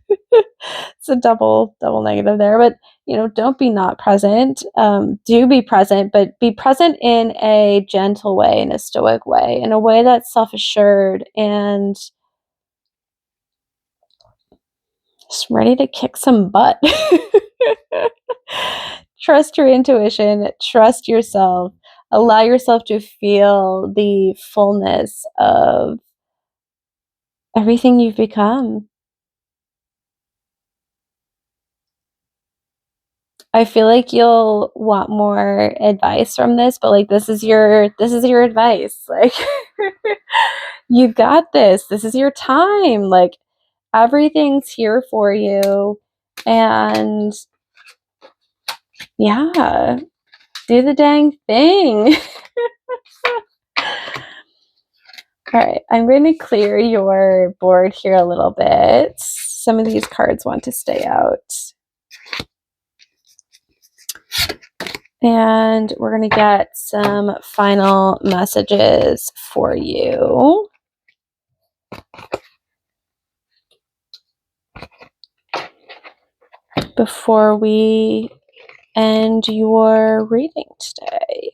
It's a double negative there, but don't be not present. Do be present, but be present in a gentle way, in a stoic way, in a way that's self-assured and just ready to kick some butt. Trust your intuition, trust yourself, allow yourself to feel the fullness of everything you've become. I feel like you'll want more advice from this, but like this is your advice. Like you got this. This is your time. Like everything's here for you. And yeah, do the dang thing. All right, I'm going to clear your board here a little bit. Some of these cards want to stay out. And we're going to get some final messages for you. Before we end your reading today.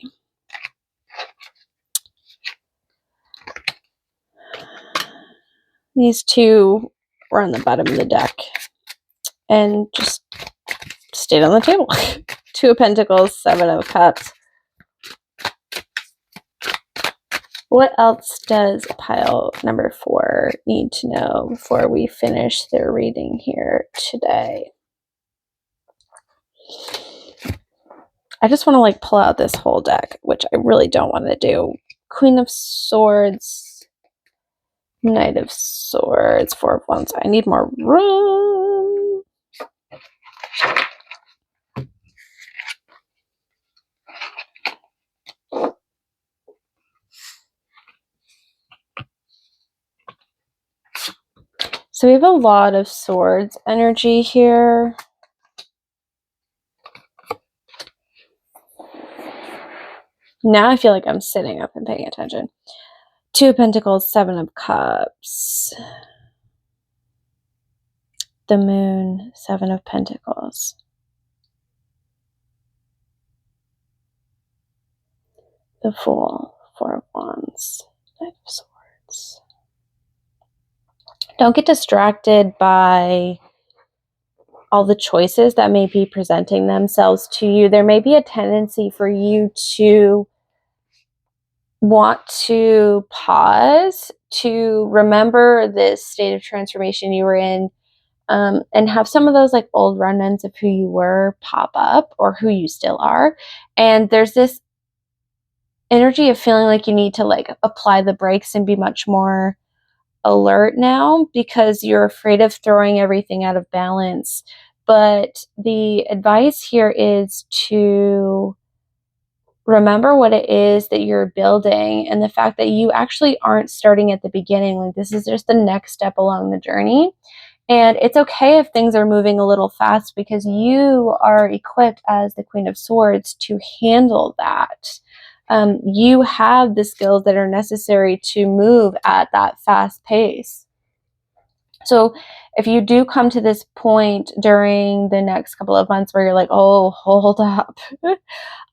These two were on the bottom of the deck and just stayed on the table. Two of Pentacles, Seven of Cups. What else does pile number 4 need to know before we finish their reading here today? I just want to like pull out this whole deck, which I really don't want to do. Queen of Swords, Knight of Swords, Four of Wands. I need more room. So we have a lot of swords energy here. Now I feel like I'm sitting up and paying attention. Two of Pentacles, Seven of Cups. The Moon, Seven of Pentacles. The Fool, Four of Wands, Knight of Swords. Don't get distracted by all the choices that may be presenting themselves to you. There may be a tendency for you to want to pause, to remember this state of transformation you were in, and have some of those like old remnants of who you were pop up, or who you still are. And there's this energy of feeling like you need to like apply the brakes and be much more alert now, because you're afraid of throwing everything out of balance. But the advice here is to remember what it is that you're building, and the fact that you actually aren't starting at the beginning. Like, this is just the next step along the journey. And it's okay if things are moving a little fast, because you are equipped as the Queen of Swords to handle that. You have the skills that are necessary to move at that fast pace. So if you do come to this point during the next couple of months where you're like, oh, hold up,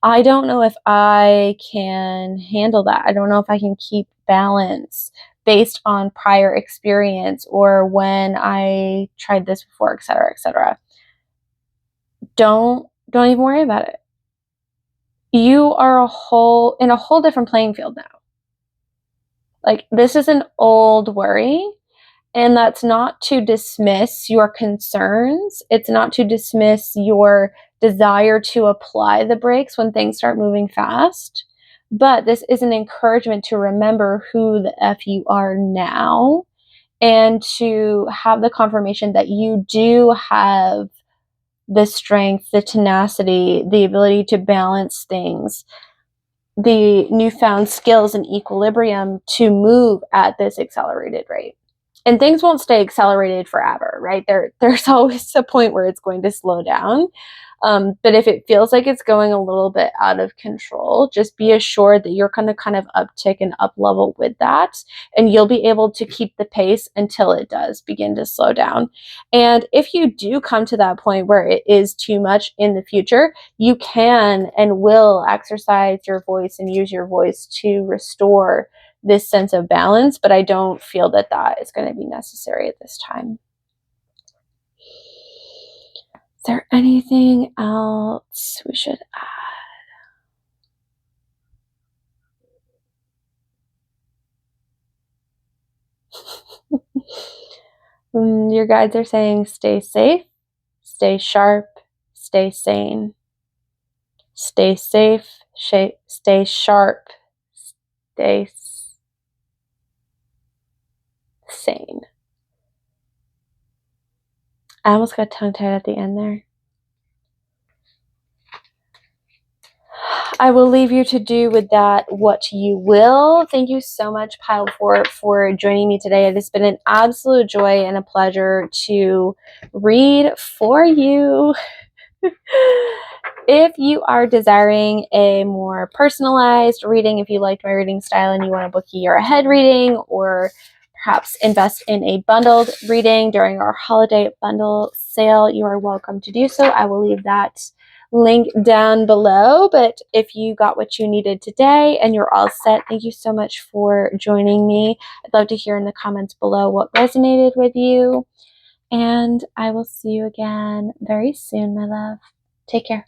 I don't know if I can handle that. I don't know if I can keep balance based on prior experience, or when I tried this before, etc., etc. Don't even worry about it. You are in a whole different playing field now. Like, this is an old worry, and that's not to dismiss your concerns. It's not to dismiss your desire to apply the brakes when things start moving fast. But this is an encouragement to remember who the F you are now, and to have the confirmation that you do have the strength, the tenacity, the ability to balance things, the newfound skills and equilibrium to move at this accelerated rate. And things won't stay accelerated forever, right? There's always a point where it's going to slow down. But if it feels like it's going a little bit out of control, just be assured that you're going to kind of uptick and up level with that, and you'll be able to keep the pace until it does begin to slow down. And if you do come to that point where it is too much in the future, you can and will exercise your voice and use your voice to restore this sense of balance. But I don't feel that that is going to be necessary at this time. Is there anything else we should add? Your guides are saying stay safe, stay sharp, stay sane. Stay safe, stay sharp, stay sane. I almost got tongue-tied at the end there. I will leave you to do with that what you will. Thank you so much, Pile 4, for joining me today. It has been an absolute joy and a pleasure to read for you. If you are desiring a more personalized reading, if you liked my reading style and you want to book a year ahead reading, or perhaps invest in a bundled reading during our holiday bundle sale, you are welcome to do so. I will leave that link down below. But if you got what you needed today and you're all set, thank you so much for joining me. I'd love to hear in the comments below what resonated with you. And I will see you again very soon, my love. Take care.